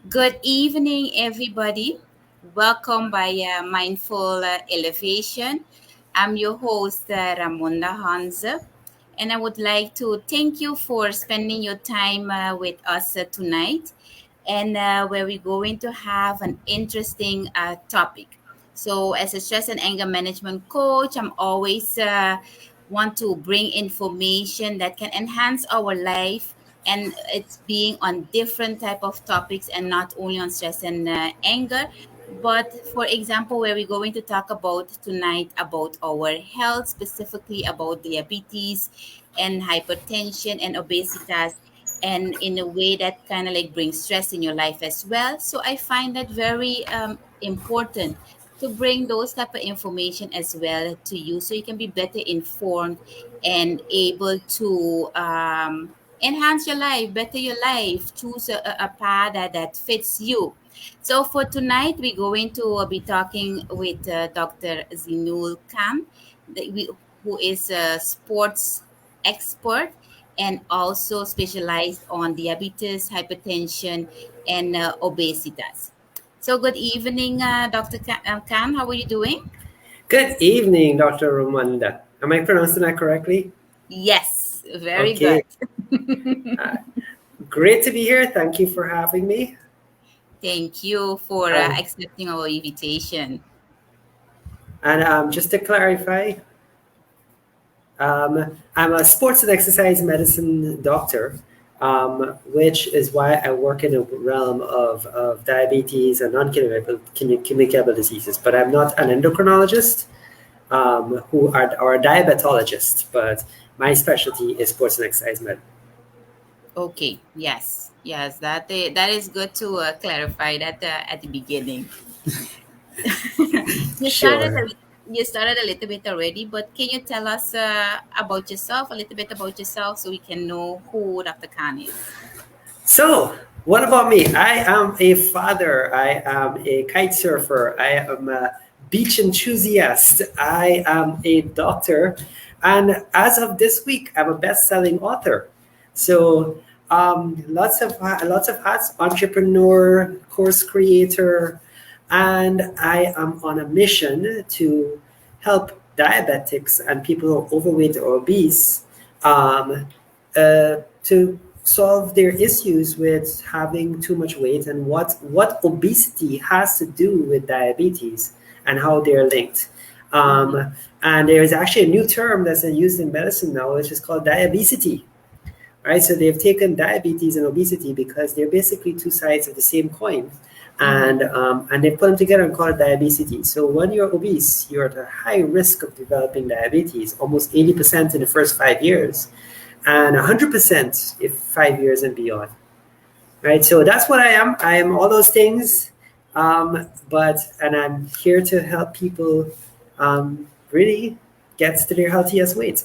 Good evening, everybody. Welcome by Mindful Elevation. I'm your host, Ramunda Hanze, and I would like to thank you for spending your time with us tonight, and where we're going to have an interesting topic. So, as a stress and anger management coach, I'm always want to bring information that can enhance our life, and it's being on different type of topics and not only on stress and anger. But for example, where we're going to talk about tonight about our health, specifically about diabetes and hypertension and obesity, and in a way that kind of like brings stress in your life as well. So I find that very important to bring those type of information as well to you, so you can be better informed and able to enhance your life, better your life, choose a path that fits you. So for tonight, we're going to be talking with Dr. Zinul Khan, who is a sports expert and also specialized on diabetes, hypertension, and obesity. So good evening, Dr. Khan. How are you doing? Good evening, Dr. Romanda. Am I pronouncing that correctly? Yes, very good. Okay, uh, great to be here. Thank you for having me. Thank you for Um, accepting our invitation. and just to clarify, I'm a sports and exercise medicine doctor, which is why I work in the realm of diabetes and non-communicable diseases. But I'm not an endocrinologist or a diabetologist, but my specialty is sports and exercise medicine. Okay, yes, yes, that is good to clarify that at the beginning. you started Sure. a, you started a little bit already, but can you tell us about yourself, a little bit about yourself, so we can know who Dr. Khan is? So, what about me? I am a father. I am a kite surfer. I am a beach enthusiast. I am a doctor. And as of this week, I'm a best-selling author. So, lots of hats: entrepreneur, course creator, and I am on a mission to help diabetics and people who are overweight or obese um, to solve their issues with having too much weight and what obesity has to do with diabetes and how they're linked. Mm-hmm. And there is actually a new term that's used in medicine now, which is called diabesity. Right, so they've taken diabetes and obesity because they're basically two sides of the same coin, Mm-hmm. and they put them together and call it diabetes. So when you're obese, you're at a high risk of developing diabetes, almost 80% in the first 5 years, and 100% if 5 years and beyond. Right, so that's what I am. I am all those things, and I'm here to help people really get to their healthiest weight.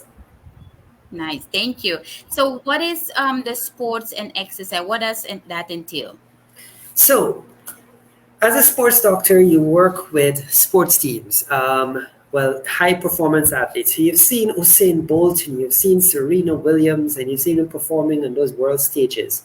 Nice, thank you. So, what is the sports and exercise? What does that entail? So as a sports doctor, you work with sports teams, high performance athletes. So you've seen Usain Bolt and you've seen Serena Williams and you've seen them performing on those world stages.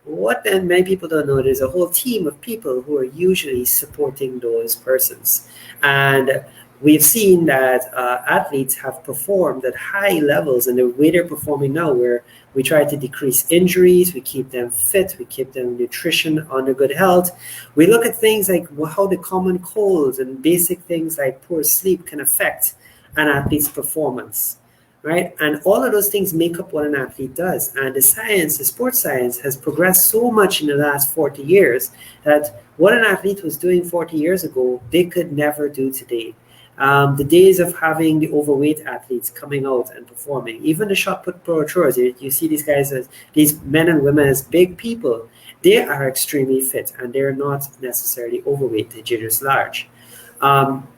What then many people don't know, there's a whole team of people who are usually supporting those persons. And we've seen that athletes have performed at high levels, and the way they're performing now, where we try to decrease injuries, we keep them fit, we keep them nutrition under good health. We look at things like how the common colds and basic things like poor sleep can affect an athlete's performance, right? And all of those things make up what an athlete does. And the science, the sports science, has progressed so much in the last 40 years that what an athlete was doing 40 years ago, they could never do today. The days of having the overweight athletes coming out and performing, even the shot put pro tours, you see these guys as these men and women as big people. They are extremely fit and they're not necessarily overweight, they're just large. Um,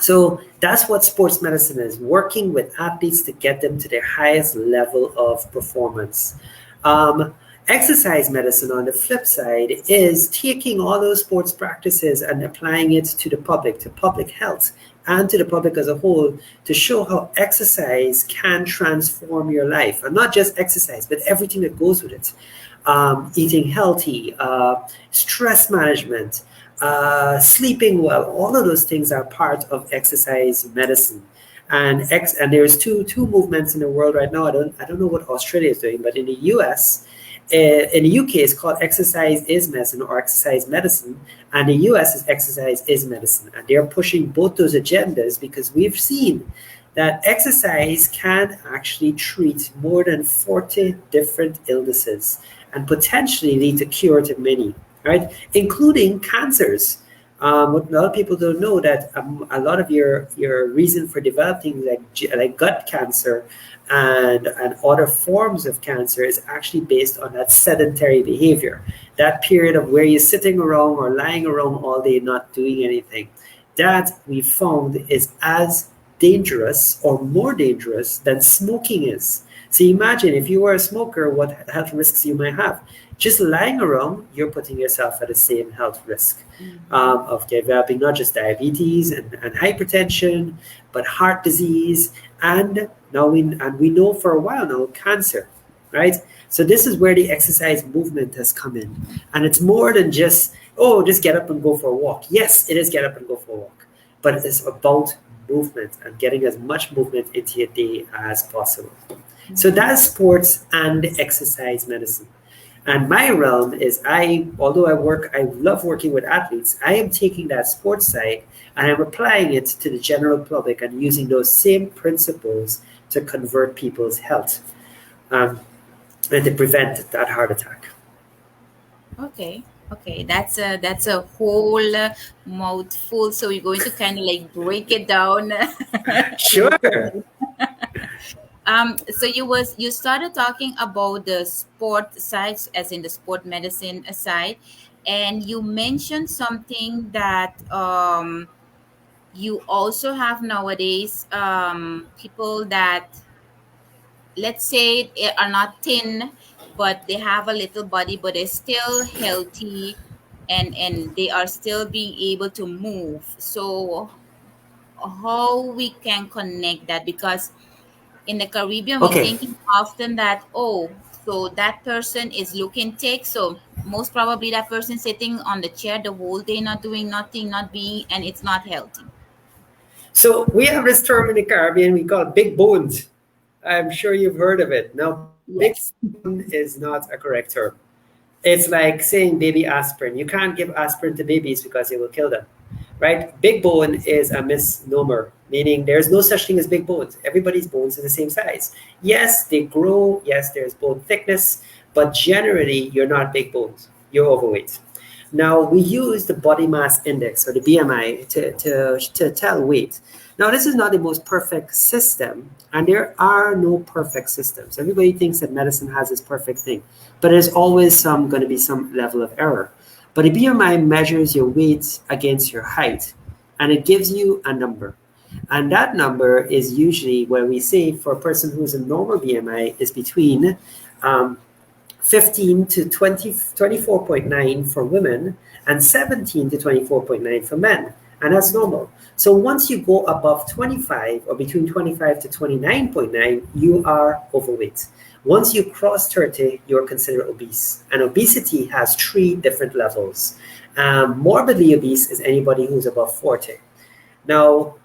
so that's what sports medicine is, working with athletes to get them to their highest level of performance. Um, Exercise medicine, on the flip side, is taking all those sports practices and applying it to the public, to public health, and to the public as a whole, to show how exercise can transform your life. And not just exercise, but everything that goes with it. Eating healthy, stress management, sleeping well, all of those things are part of exercise medicine. And there's two movements in the world right now. I don't know what Australia is doing, but in the US, in the UK, it's called exercise is medicine or exercise medicine, and the US is exercise is medicine, and they're pushing both those agendas because we've seen that exercise can actually treat more than 40 different illnesses and potentially lead to cure to many, right? Including cancers. What a lot of people don't know that a lot of your reason for developing like gut cancer and other forms of cancer is actually based on that sedentary behavior, that period of where you're sitting around or lying around all day not doing anything. That we found is as dangerous or more dangerous than smoking is. So imagine if you were a smoker, what health risks you might have. Just lying around, you're putting yourself at the same health risk of developing not just diabetes and hypertension, but heart disease, and we know for a while now cancer, right? So this is where the exercise movement has come in, and it's more than just get up and go for a walk. Yes, it is get up and go for a walk, but it's about movement and getting as much movement into your day as possible. So that's sports and exercise medicine. And my realm is although I love working with athletes, I am taking that sports side and I'm applying it to the general public and using those same principles to convert people's health and to prevent that heart attack. Okay. Okay, that's a whole mouthful. So we're going to kind of like break it down. Sure. So you started talking about the sport sides, as in the sport medicine side, and you mentioned something that you also have nowadays, people that, let's say, they are not thin, but they have a little body, but they're still healthy, and they are still being able to move. So how we can connect that? Because in the Caribbean, we Okay. thinking often that, oh, so that person is looking thick, so most probably that person sitting on the chair the whole day, not doing nothing, not being, and it's not healthy. So we have this term in the Caribbean we call big bones. I'm sure you've heard of it. Now, big Yes. bone is not a correct term. It's like saying baby aspirin. You can't give aspirin to babies because it will kill them, right? Big bone is a misnomer, meaning there's no such thing as big bones. Everybody's bones are the same size. Yes, they grow. Yes, there's bone thickness, but generally, you're not big bones. You're overweight. Now, we use the body mass index or the BMI to tell weight. Now, this is not the most perfect system, and there are no perfect systems. Everybody thinks that medicine has this perfect thing, but there's always going to be some level of error. But the BMI measures your weight against your height, and it gives you a number. And that number is usually where we say for a person who's a normal BMI is between 15 to 24.9 for women and 17 to 24.9 for men. And that's normal. So once you go above 25 or between 25 to 29.9, you are overweight. Once you cross 30, you're considered obese. And obesity has 3 different levels. Morbidly obese is anybody who's above 40. Now,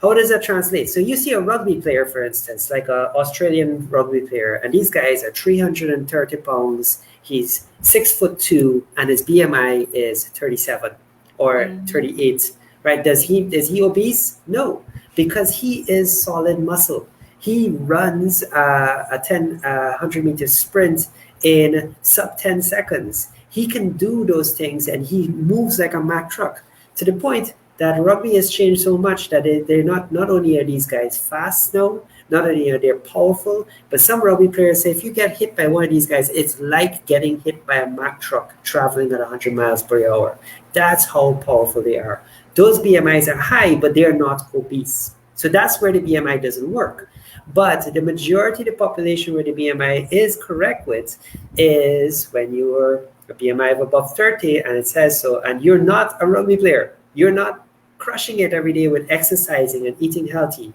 how does that translate? So you see a rugby player, for instance, like an Australian rugby player, and these guys are 330 pounds. He's 6'2", and his BMI is 37 or Mm-hmm. 38. Right? Is he obese? No, because he is solid muscle. He runs a 100-meter sprint in sub 10 seconds. He can do those things, and he moves like a Mack truck to the point that rugby has changed so much that they're not only are these guys fast now, not only are they powerful, but some rugby players say if you get hit by one of these guys, it's like getting hit by a Mack truck traveling at 100 miles per hour. That's how powerful they are. Those BMIs are high, but they're not obese. So that's where the BMI doesn't work. But the majority of the population where the BMI is correct with is when you're a BMI of above 30 and it says so, and you're not a rugby player. You're not crushing it every day with exercising and eating healthy.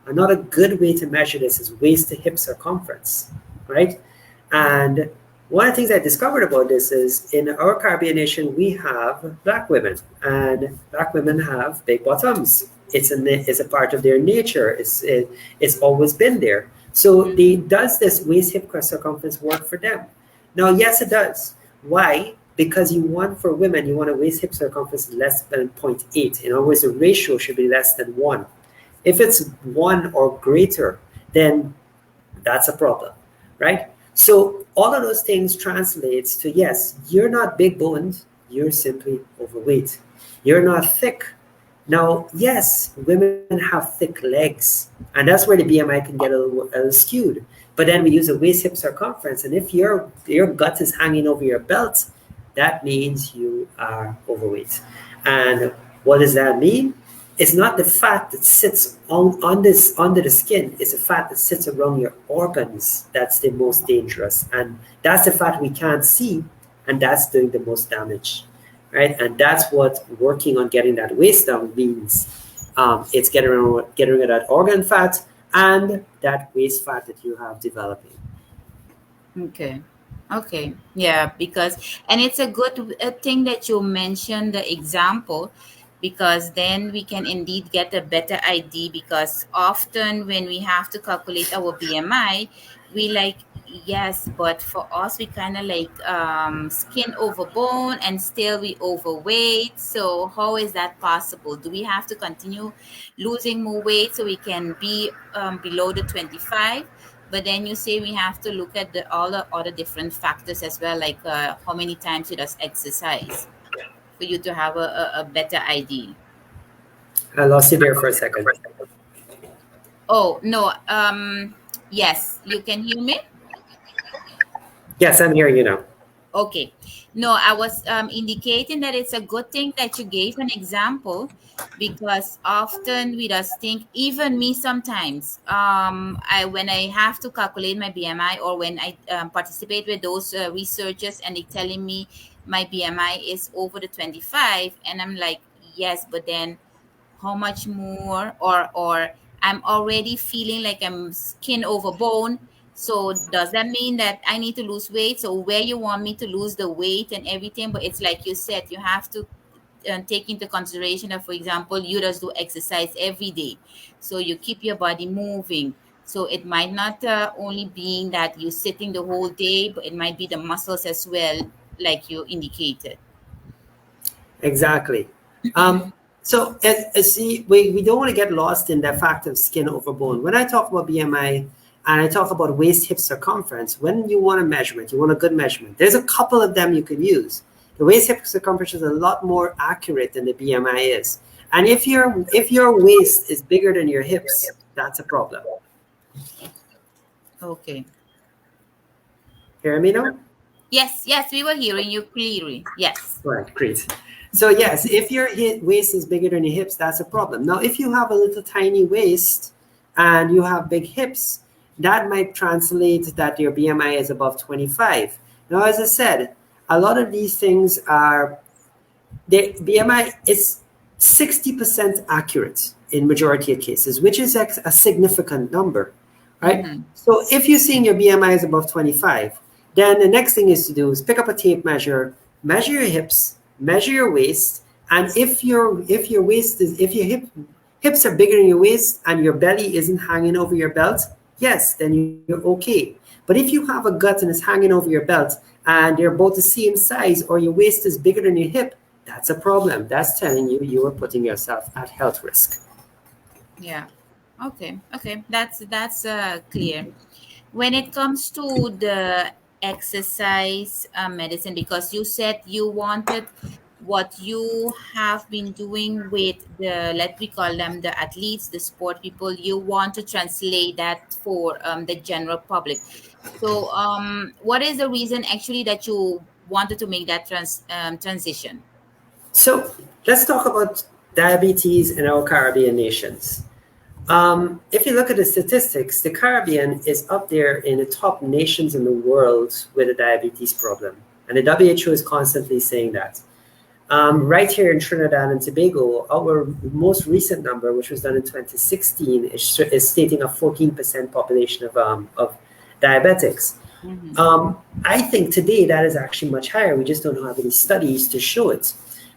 Another good way to measure this is waist to hip circumference, right? And one of the things I discovered about this is in our Caribbean nation, we have black women, and black women have big bottoms. It's a part of their nature. It's always been there. So they does this waist hip circumference work for them? Now, yes, it does. Why? Because you want for women, you want a waist hip circumference less than 0.8. In other words, the ratio should be less than 1. If it's 1 or greater, then that's a problem, right? So all of those things translates to yes, you're not big boned, you're simply overweight. You're not thick. Now, yes, women have thick legs, and that's where the BMI can get a little skewed. But then we use a waist hip circumference, and if your gut is hanging over your belt, that means you are overweight. And what does that mean? It's not the fat that sits on this under the skin, it's the fat that sits around your organs that's the most dangerous. And that's the fat we can't see, and that's doing the most damage. Right? And that's what working on getting that waist down means. It's getting rid of that organ fat and that waist fat that you have developing. Okay. Okay. Yeah, because and it's a good thing that you mentioned the example, because then we can indeed get a better idea, because often when we have to calculate our BMI, we like, yes, but for us we kind of like skin over bone and still we overweight. So how is that possible? Do we have to continue losing more weight so we can be below the 25? But then you say we have to look at all the other different factors as well, like how many times you does exercise for you to have a better idea. I lost you there for a second. Oh no, yes, you can hear me. Yes, I'm hearing you now. Okay. No, I was indicating that it's a good thing that you gave an example, because often we just think, even me sometimes, I when I have to calculate my BMI, or when I participate with those researchers and they telling me my BMI is over the 25, and I'm like, yes, but then how much more, or I'm already feeling like I'm skin over bone. So does that mean that I need to lose weight? So where you want me to lose the weight and everything? But it's like you said, you have to take into consideration that, for example, you just do exercise every day, so you keep your body moving. So it might not only being that you're sitting the whole day, but it might be the muscles as well, like you indicated. Exactly. So, see, we don't want to get lost in the fact of skin over bone. When I talk about BMI and I talk about waist hip circumference, when you want a measurement, you want a good measurement, there's a couple of them you can use. The waist hip circumference is a lot more accurate than the BMI is. And if your waist is bigger than your hips, that's a problem. Okay. Hear me now? Yes, yes, we were hearing you clearly. Yes. Right, great. So yes, if your waist is bigger than your hips, that's a problem. Now, if you have a little tiny waist and you have big hips, that might translate that your BMI is above 25. Now, as I said, a lot of these things are the BMI is 60% accurate in majority of cases, which is a significant number, right? Mm-hmm. So if you're seeing your BMI is above 25, then the next thing is to do is pick up a tape measure, measure your hips, measure your waist, and if your hips are bigger than your waist and your belly isn't hanging over your belt, yes, then you're okay. But if you have a gut and it's hanging over your belt and they're both the same size, or your waist is bigger than your hip, that's a problem. That's telling you you are putting yourself at health risk. Yeah. Okay. Okay. That's clear. When it comes to the exercise medicine, because you said you wanted what you have been doing with the, let we call them the athletes, the sport people, you want to translate that for the general public. So what is the reason actually that you wanted to make that transition? So let's talk about diabetes in our Caribbean nations. If you look at the statistics, the Caribbean is up there in the top nations in the world with a diabetes problem. And the WHO is constantly saying that. Right here in Trinidad and Tobago, our most recent number, which was done in 2016, is stating a 14% population of diabetics. Mm-hmm. I think today that is actually much higher. We just don't have any studies to show it.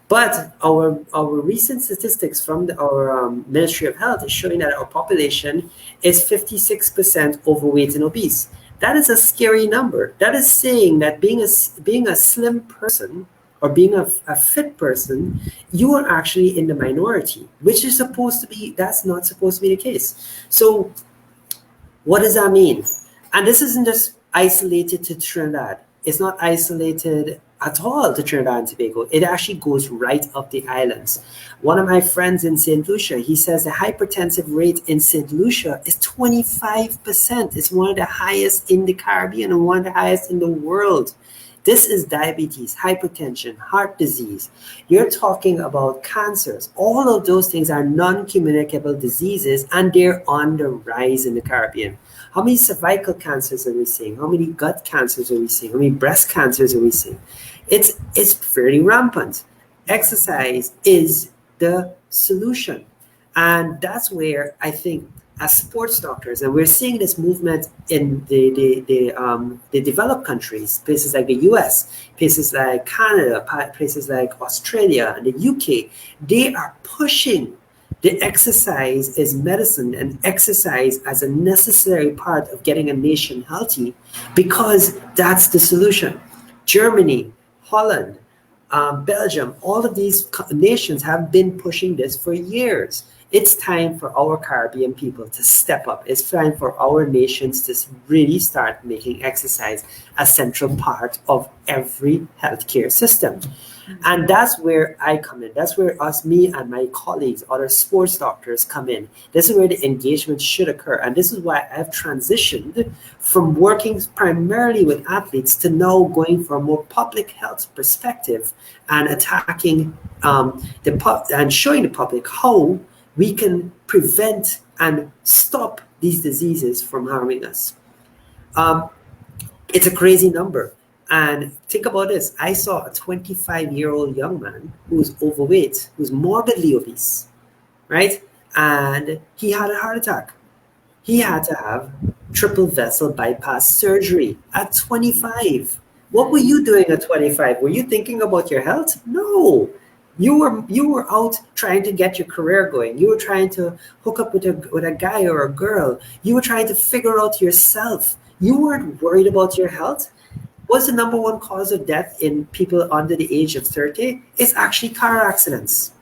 But our recent statistics from our Ministry of Health is showing that our population is 56% overweight and obese. That is a scary number. That is saying that being a slim person or being a fit person, you are actually in the minority, which is supposed to be, that's not supposed to be the case. So what does that mean? And this isn't just isolated to Trinidad. It's not isolated at all to Trinidad and Tobago. It actually goes right up the islands. One of my friends in St. Lucia, he says the hypertensive rate in St. Lucia is 25%. It's one of the highest in the Caribbean and one of the highest in the world. This is diabetes, hypertension, heart disease. You're talking about cancers. All of those things are non-communicable diseases, and they're on the rise in the Caribbean. How many cervical cancers are we seeing? How many gut cancers are we seeing? How many breast cancers are we seeing? It's fairly rampant. Exercise is the solution. And that's where I think, as sports doctors, and we're seeing this movement in the developed countries, places like the US, places like Canada, places like Australia and the UK, they are pushing the exercise is medicine and exercise as a necessary part of getting a nation healthy because that's the solution. Germany, Holland, Belgium, all of these nations have been pushing this for years. It's time for our Caribbean people to step up. It's time for our nations to really start making exercise a central part of every healthcare system. And that's where I come in. That's where me and my colleagues, other sports doctors come in. This is where the engagement should occur. And this is why I've transitioned from working primarily with athletes to now going for a more public health perspective and attacking and showing the public how we can prevent and stop these diseases from harming us. It's a crazy number. And think about this. I saw a 25-year-old young man who's overweight, who's morbidly obese, right? And he had a heart attack. He had to have triple vessel bypass surgery at 25. What were you doing at 25? Were you thinking about your health? No. You were out trying to get your career going. You were trying to hook up with a guy or a girl. You were trying to figure out yourself. You weren't worried about your health. What's the number one cause of death in people under the age of 30? It's actually car accidents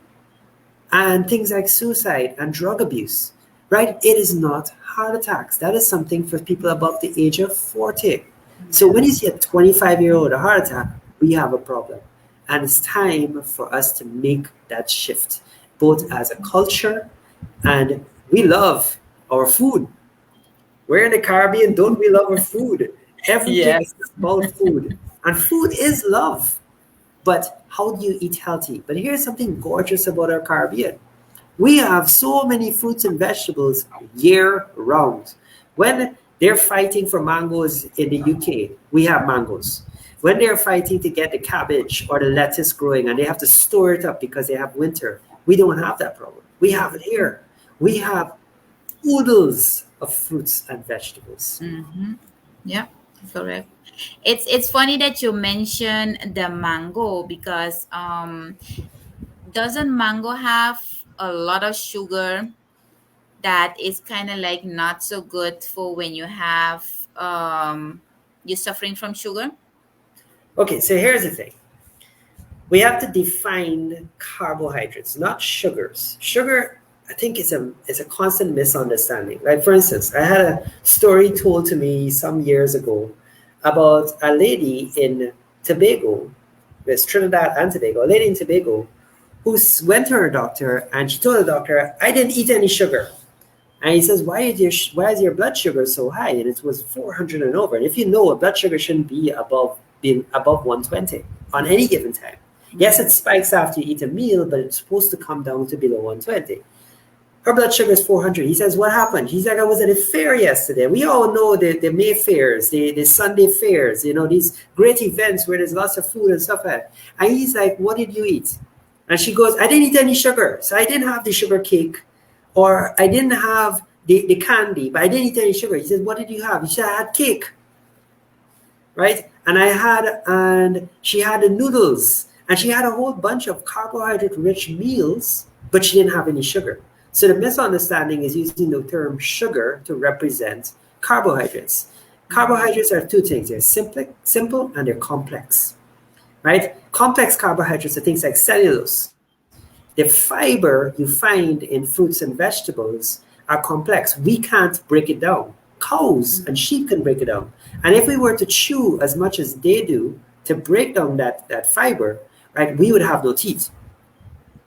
and things like suicide and drug abuse, right? It is not heart attacks. That is something for people above the age of 40. So when you see a 25-year-old a heart attack, we have a problem. And it's time for us to make that shift, both as a culture and we love our food. We're in the Caribbean, don't we love our food? Everything is Yes. about food. And food is love. But how do you eat healthy? But here's something gorgeous about our Caribbean. We have so many fruits and vegetables year round. When they're fighting for mangoes in the UK, we have mangoes. When they're fighting to get the cabbage or the lettuce growing and they have to store it up because they have winter, we don't have that problem. We have it here. We have oodles of fruits and vegetables. Mm-hmm. Yeah, correct. It's funny that you mention the mango because doesn't mango have a lot of sugar that is kind of like not so good for when you have you're suffering from sugar? Okay, so here's the thing. We have to define carbohydrates, not sugars. Sugar, I think, is a constant misunderstanding. Like for instance, I had a story told to me some years ago about a lady in Tobago, it's Trinidad and Tobago, a lady in Tobago who went to her doctor and she told the doctor, I didn't eat any sugar. And he says, why is your blood sugar so high? And it was 400 and over. And if you know, a blood sugar shouldn't be above 120 on any given time. Yes, it spikes after you eat a meal, but it's supposed to come down to below 120. Her blood sugar is 400. He says, what happened? He's like, I was at a fair yesterday. We all know the May fairs, the Sunday fairs, these great events where there's lots of food and stuff like that. And he's like, what did you eat? And she goes, I didn't eat any sugar. So I didn't have the sugar cake, or I didn't have the candy, but I didn't eat any sugar. He said, what did you have? He said, I had cake, right? And she had the noodles, and she had a whole bunch of carbohydrate rich meals, but she didn't have any sugar. So the misunderstanding is using the term sugar to represent carbohydrates. Carbohydrates are two things. They're simple and they're complex, right? Complex carbohydrates are things like cellulose. The fiber you find in fruits and vegetables are complex. We can't break it down. Cows and sheep can break it down. And if we were to chew as much as they do to break down that fiber, right, we would have no teeth,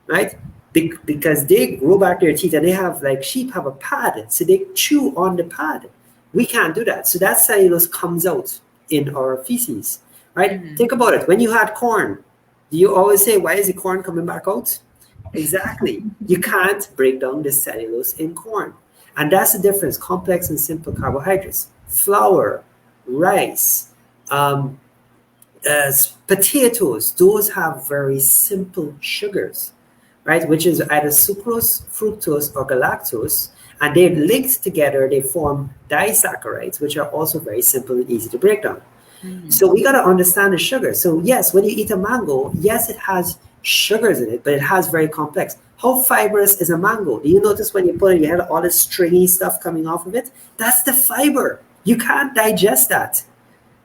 right? Because they grow back their teeth, and they have, like sheep have a pad, so they chew on the pad. We can't do that. So that cellulose comes out in our feces, right? Think about it. When you had corn, do you always say, why is the corn coming back out? Exactly. You can't break down the cellulose in corn. And that's the difference, complex and simple carbohydrates. Flour, rice, potatoes, those have very simple sugars, right? Which is either sucrose, fructose, or galactose. And they're linked together, they form disaccharides, which are also very simple and easy to break down. So we got to understand the sugar. So yes, when you eat a mango, yes, it has sugars in it, but it has very complex. How fibrous is a mango? Do you notice when you put it, you have all this stringy stuff coming off of it? That's the fiber. You can't digest that,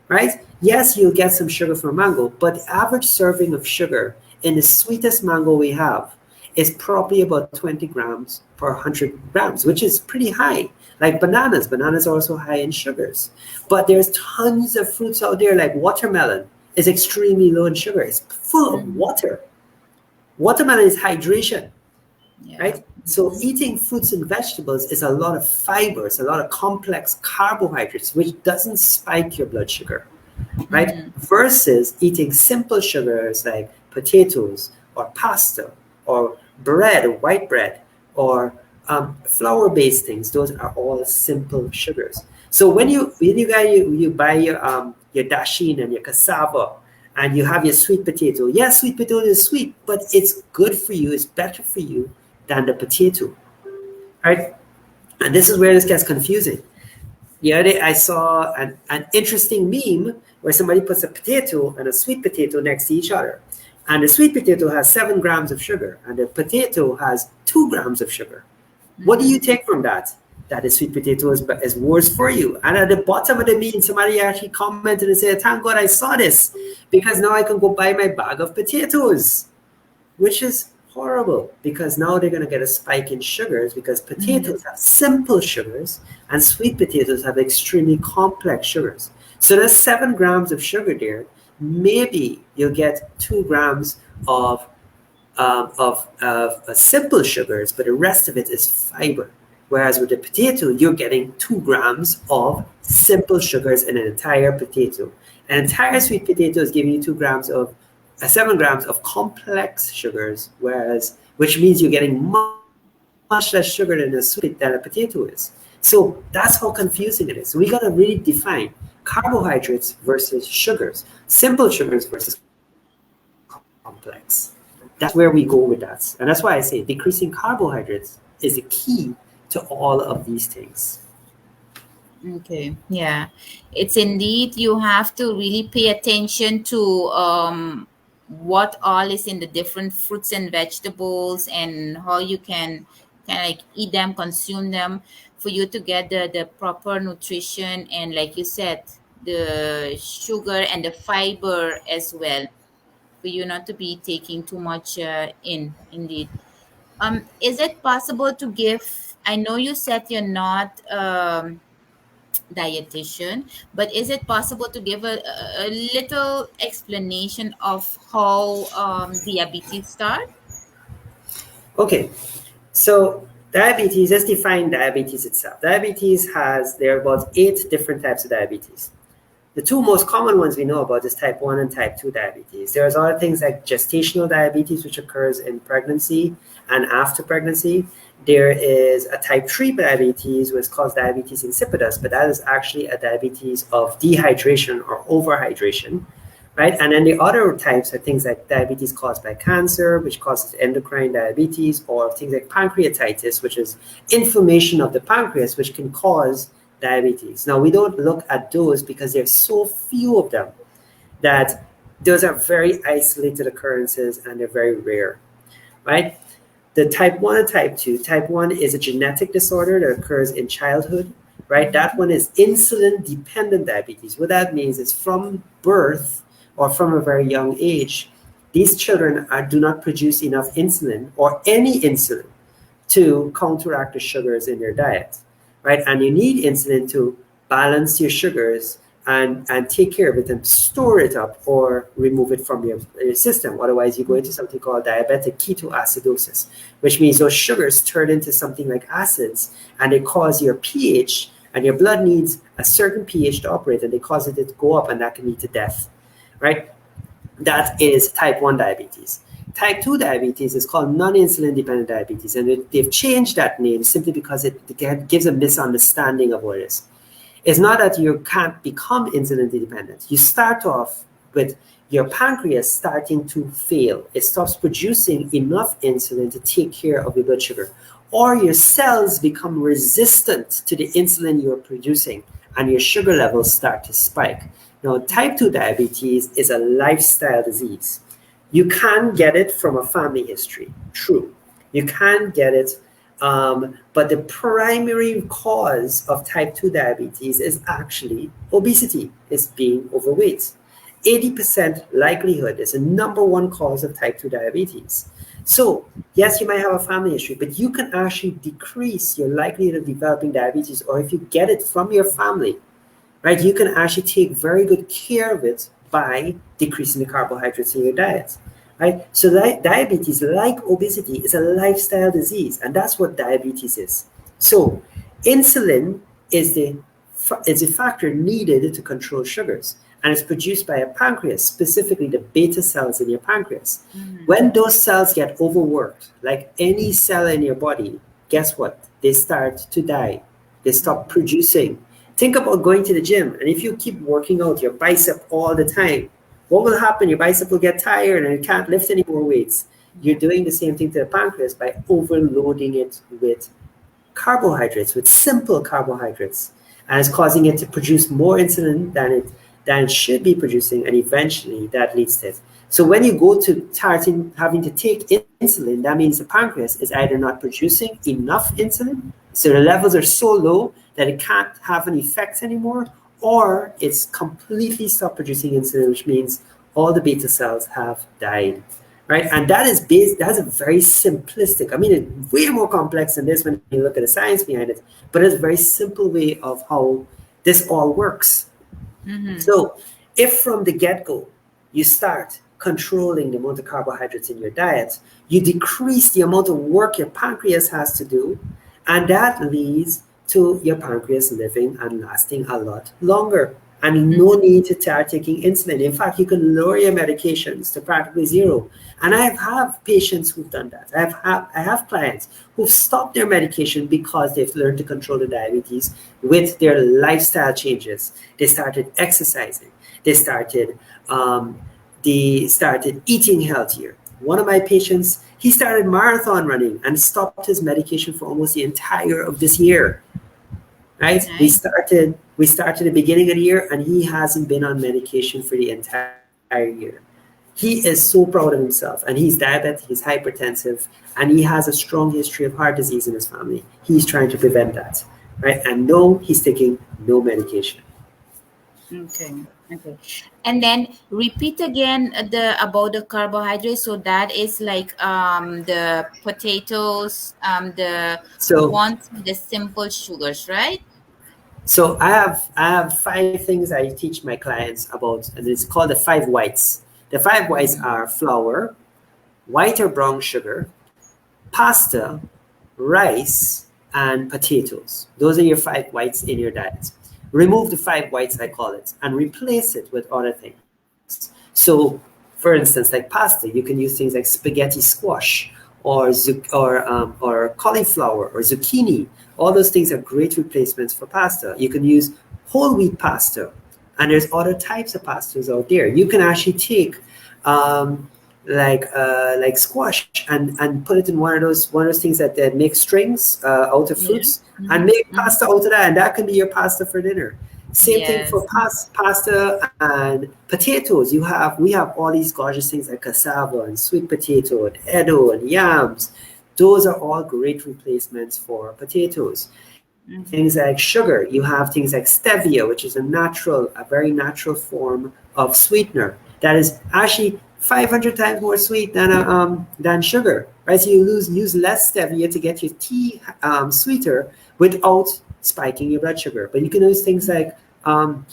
right? Yes, you'll get some sugar from mango, but the average serving of sugar in the sweetest mango we have is probably about 20 grams per 100 grams, which is pretty high. Like bananas. Bananas are also high in sugars. But there's tons of fruits out there, like watermelon is extremely low in sugar. It's full of water. Watermelon is hydration, right? So eating fruits and vegetables is a lot of fiber, it's a lot of complex carbohydrates, which doesn't spike your blood sugar, right? Versus eating simple sugars like potatoes or pasta or bread, white bread, or flour-based things. Those are all simple sugars. So when you buy your dasheen and your cassava, and you have your sweet potato. Yes, sweet potato is sweet, but it's good for you. It's better for you than the potato, right? And this is where this gets confusing. The other day I saw an interesting meme where somebody puts a potato and a sweet potato next to each other. And the sweet potato has 7 grams of sugar, and the potato has 2 grams of sugar. What do you take from that? That the sweet potato is worse for you. And at the bottom of the meme, somebody actually commented and said, thank God I saw this, because now I can go buy my bag of potatoes, which is horrible, because now they're going to get a spike in sugars, because potatoes have simple sugars and sweet potatoes have extremely complex sugars. So there's 7 grams of sugar there. Maybe you'll get 2 grams of simple sugars, but the rest of it is fiber. Whereas with the potato, you're getting 2 grams of simple sugars in an entire potato. An entire sweet potato is giving you 7 grams of complex sugars, which means you're getting much less sugar than a potato is. So that's how confusing it is. So we got to really define carbohydrates versus sugars, simple sugars versus complex. That's where we go with that. And that's why I say decreasing carbohydrates is the key to all of these things. Okay, yeah. It's indeed, you have to really pay attention to what all is in the different fruits and vegetables, and how you can kind of like eat them, consume them, for you to get the proper nutrition, and like you said, the sugar and the fiber as well, for you not to be taking too much in, indeed. Is it possible to give, I know you said you're not dietitian, but is it possible to give a little explanation of how diabetes start? Okay, so diabetes, let's define diabetes itself. There are about 8 different types of diabetes. The two most common ones we know about is type 1 and type 2 diabetes. There's other things like gestational diabetes, which occurs in pregnancy and after pregnancy. There is a type 3 diabetes, which is called diabetes insipidus, but that is actually a diabetes of dehydration or overhydration, right? And then the other types are things like diabetes caused by cancer, which causes endocrine diabetes, or things like pancreatitis, which is inflammation of the pancreas, which can cause diabetes. Now, we don't look at those because there's so few of them that those are very isolated occurrences and they're very rare, right? The type 1 and type 1 is a genetic disorder that occurs in childhood, right? That one is insulin dependent diabetes. What that means is from birth or from a very young age, these children do not produce enough insulin or any insulin to counteract the sugars in their diet, right? And you need insulin to balance your sugars and take care of it and store it up or remove it from your system. Otherwise, you go into something called diabetic ketoacidosis, which means those sugars turn into something like acids and they cause your pH, and your blood needs a certain pH to operate, and they cause it to go up, and that can lead to death, right? That is type 1 diabetes. Type 2 diabetes is called non-insulin dependent diabetes, and they've changed that name simply because it gives a misunderstanding of what it is. It's not that you can't become insulin dependent. You start off with your pancreas starting to fail. It stops producing enough insulin to take care of your blood sugar. Or your cells become resistant to the insulin you're producing and your sugar levels start to spike. Now, type 2 diabetes is a lifestyle disease. You can get it from a family history, true. You can get it, but the primary cause of type 2 diabetes is actually obesity, is being overweight. 80% likelihood is the number one cause of type 2 diabetes. So, yes, you might have a family history, but you can actually decrease your likelihood of developing diabetes, or if you get it from your family, right, you can actually take very good care of it by decreasing the carbohydrates in your diet, right? So diabetes, like obesity, is a lifestyle disease, and that's what diabetes is. So insulin is the factor needed to control sugars, and it's produced by a pancreas, specifically the beta cells in your pancreas. When those cells get overworked, like any cell in your body, guess what? They start to die. They stop producing. Think about going to the gym, and if you keep working out your bicep all the time, what will happen? Your bicep will get tired and it can't lift any more weights. You're doing the same thing to the pancreas by overloading it with carbohydrates, with simple carbohydrates, and it's causing it to produce more insulin than it should be producing, and eventually that leads to it. So when you go to starting having to take insulin, that means the pancreas is either not producing enough insulin, so the levels are so low that it can't have an effect anymore, or it's completely stopped producing insulin, which means all the beta cells have died, right? And that's a very simplistic, I mean, it's way more complex than this when you look at the science behind it, but it's a very simple way of how this all works. So if from the get-go you start controlling the amount of carbohydrates in your diet, you decrease the amount of work your pancreas has to do, and that leads to your pancreas living and lasting a lot longer, and no need to start taking insulin. In fact, you can lower your medications to practically zero. And I have patients who've done that. I have clients who've stopped their medication because they've learned to control the diabetes with their lifestyle changes. They started exercising. They started eating healthier. One of my patients, he started marathon running and stopped his medication for almost the entire of this year. Right? Nice. We started the beginning of the year, and he hasn't been on medication for the entire year. He is so proud of himself, and he's diabetic, he's hypertensive, and he has a strong history of heart disease in his family. He's trying to prevent that, right? And no, he's taking no medication. Okay. Okay. And then repeat again the about the carbohydrates. So that is like the potatoes, the So, ones with the simple sugars, right? so I have 5 things I teach my clients about, and it's called the 5 whites. The 5 whites are flour, white or brown sugar, pasta, rice, and potatoes. Those are your 5 whites in your diet. remove the five whites, I call it, and replace it with other things. So, for instance, like pasta, you can use things like spaghetti squash or cauliflower or zucchini. All those things are great replacements for pasta. You can use whole wheat pasta, and there's other types of pastas out there. You can actually take um, like squash and put it in one of those things that they make strings out of Yeah. fruits and Mm-hmm. make Mm-hmm. pasta out of that, and that can be your pasta for dinner. Same thing for Yes. pasta and potatoes. We have all these gorgeous things like cassava and sweet potato and edo and yams. Those are all great replacements for potatoes. Things like Mm-hmm. sugar, you have things like stevia, which is a very natural form of sweetener that is actually 500 times more sweet than sugar, right? So you use less stevia to get your tea sweeter without spiking your blood sugar. But you can use things um,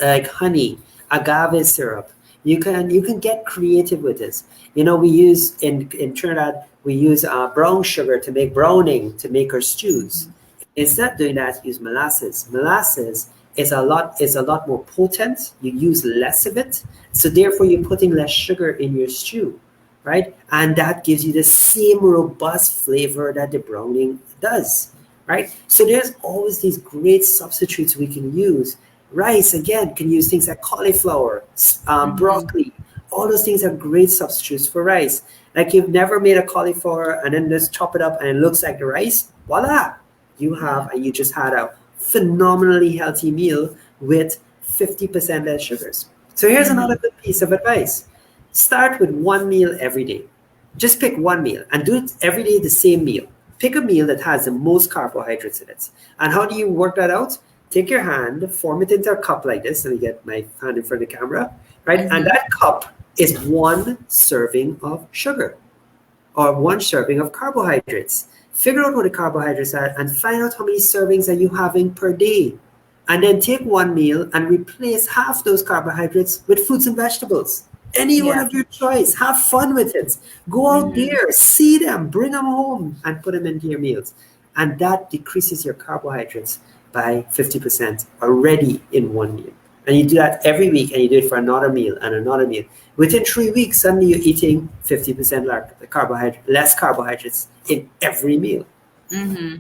like honey, agave syrup. You can get creative with this. We use in Trinidad we use brown sugar to make browning to make our stews. Instead of doing that, use molasses. Molasses is a lot more potent. You use less of it, so therefore you're putting less sugar in your stew, right? And that gives you the same robust flavor that the browning does, right? So there's always these great substitutes we can use. Rice, again, can use things like cauliflower, Mm-hmm. broccoli. All those things are great substitutes for rice. Like you've never made a cauliflower and then just chop it up and it looks like the rice. Voila! Yeah. You just had a phenomenally healthy meal with 50% less sugars. So here's another Mm-hmm. good piece of advice. Start with one meal every day. Just pick one meal and do it every day the same meal. Pick a meal that has the most carbohydrates in it. And how do you work that out? Take your hand, form it into a cup like this. Let me get my hand in front of the camera, right? And Mm-hmm. that cup is one serving of sugar or one serving of carbohydrates. Figure out what the carbohydrates are and find out how many servings are you having per day. And then take one meal and replace half those carbohydrates with fruits and vegetables. Any one Yeah. of your choice. Have fun with it. Go out Mm-hmm. there, see them, bring them home, and put them into your meals. And that decreases your carbohydrates by 50% already in one meal. And you do that every week and you do it for another meal and another meal. Within 3 weeks, suddenly you're eating 50% less carbohydrates in every meal. Mm-hmm.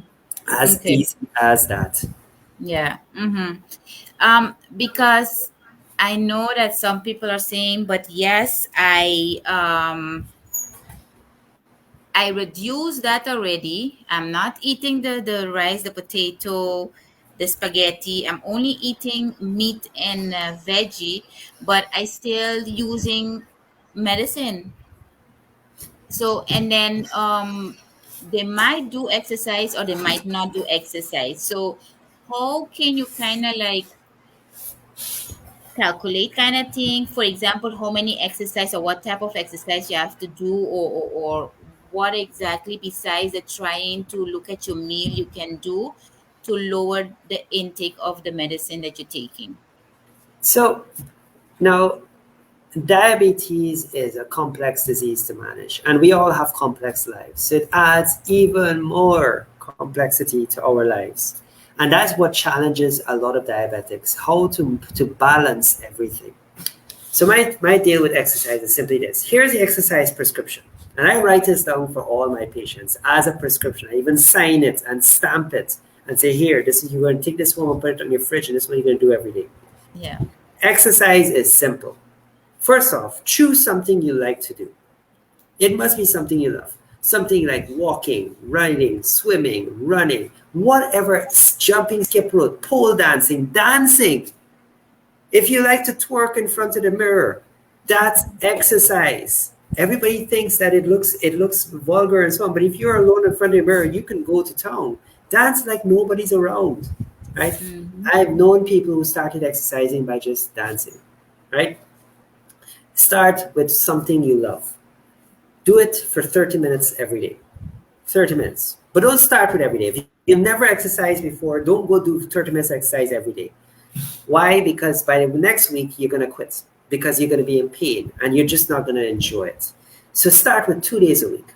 As Okay. easy as that. Yeah. Mm-hmm. Because I know that some people are saying, but yes, I reduced that already. I'm not eating the rice, the potato, the spaghetti. I'm only eating meat and veggie, but I still using medicine. So and then they might do exercise or they might not do exercise. So how can you kind of like calculate kind of thing, for example, how many exercise or what type of exercise you have to do, or what exactly besides the trying to look at your meal you can do to lower the intake of the medicine that you're taking? So now diabetes is a complex disease to manage, and we all have complex lives. So it adds even more complexity to our lives. And that's what challenges a lot of diabetics, how to balance everything. So my deal with exercise is simply this. Here's the exercise prescription. And I write this down for all my patients as a prescription. I even sign it and stamp it and say, here, this is you're going to take this home and put it on your fridge, and this is what you're going to do every day. Yeah. Exercise is simple. First off, choose something you like to do. It must be something you love. Something like walking, riding, swimming, running, whatever, jumping, skip rope, pole dancing, dancing. If you like to twerk in front of the mirror, that's exercise. Everybody thinks that it looks vulgar and so on, but if you're alone in front of the mirror, you can go to town. Dance like nobody's around, right? Mm-hmm. I've known people who started exercising by just dancing, right? Start with something you love. Do it for 30 minutes every day. 30 minutes. But don't start with every day. If you've never exercised before, don't go do 30 minutes exercise every day. Why? Because by the next week, you're going to quit because you're going to be in pain and you're just not going to enjoy it. So start with 2 days a week.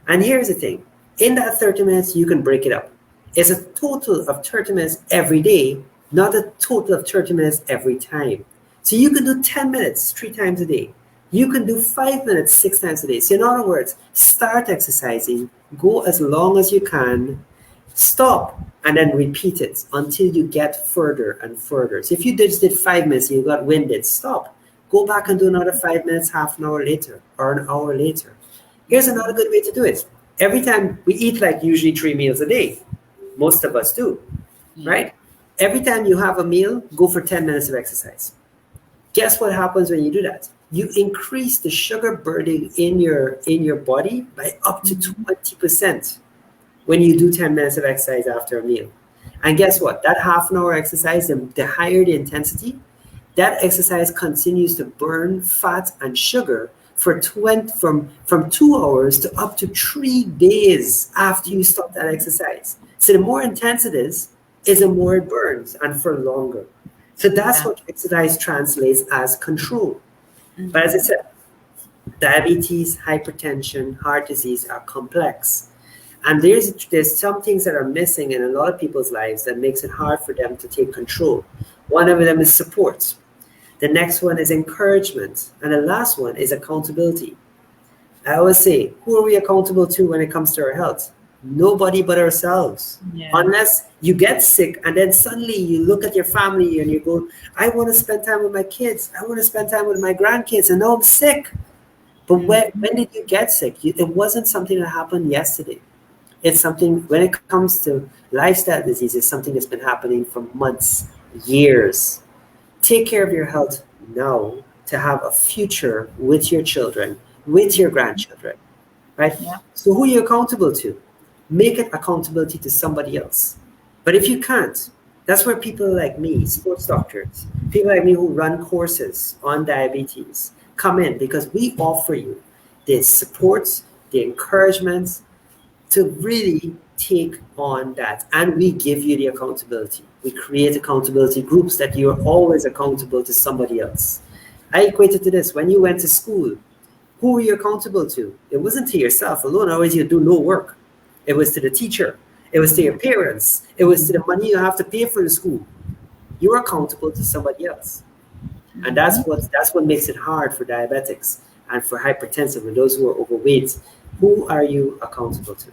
And here's the thing, in that 30 minutes, you can break it up. It's a total of 30 minutes every day, not a total of 30 minutes every time. So you can do 10 minutes 3 times a day. You can do 5 minutes 6 times a day. So, in other words, start exercising, go as long as you can, stop, and then repeat it until you get further and further. So, if you just did 5 minutes and you got winded, stop. Go back and do another 5 minutes, half an hour later, or an hour later. Here's another good way to do it. Every time we eat, like usually 3 meals a day, most of us do, Yeah. right? Every time you have a meal, go for 10 minutes of exercise. Guess what happens when you do that? You increase the sugar burning in your body by up to Mhm. 20% when you do 10 minutes of exercise after a meal. And guess what? That half an hour exercise, the higher the intensity, that exercise continues to burn fat and sugar for 20, from 2 hours to up to 3 days after you stop that exercise. So the more intense it is the more it burns and for longer. So that's Yeah. what exercise translates as control. But as I Mhm. said, diabetes, hypertension, heart disease are complex. And there's some things that are missing in a lot of people's lives that makes it hard for them to take control. One of them is support. The next one is encouragement. And the last one is accountability. I always say, who are we accountable to when it comes to our health? Nobody but ourselves. Yeah. Unless you get sick and then suddenly you look at your family and you go, I want to spend time with my kids. I want to spend time with my grandkids. And now I'm sick. But when Mhm. did you get sick? It wasn't something that happened yesterday. It's something, when it comes to lifestyle disease, it's something that's been happening for months, years. Take care of your health now to have a future with your children, with your grandchildren, right? Yeah. So who are you accountable to? Make it accountability to somebody else. But if you can't, that's where people like me, sports doctors, people like me who run courses on diabetes come in, because we offer you the support, the encouragement, to really take on that. And we give you the accountability. We create accountability groups that you're always accountable to somebody else. I equate it to this: when you went to school, who were you accountable to? It wasn't to yourself alone, otherwise you do no work. It was to the teacher, it was to your parents, it was to the money you have to pay for the school. You're accountable to somebody else. And that's what makes it hard for diabetics and for hypertensive and those who are overweight. Who are you accountable to?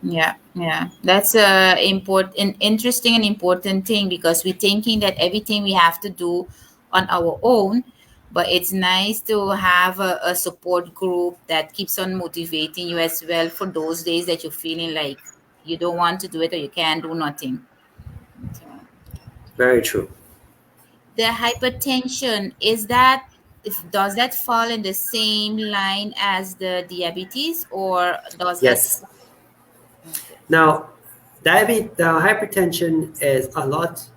Yeah, yeah, that's a important, interesting, and important thing because we're thinking that everything we have to do on our own, but it's nice to have a support group that keeps on motivating you as well for those days that you're feeling like you don't want to do it or you can't do nothing. So, Very true. the hypertension is that if does that fall in the same line as the diabetes or does that? Yes. Okay. Now, hypertension is a lot.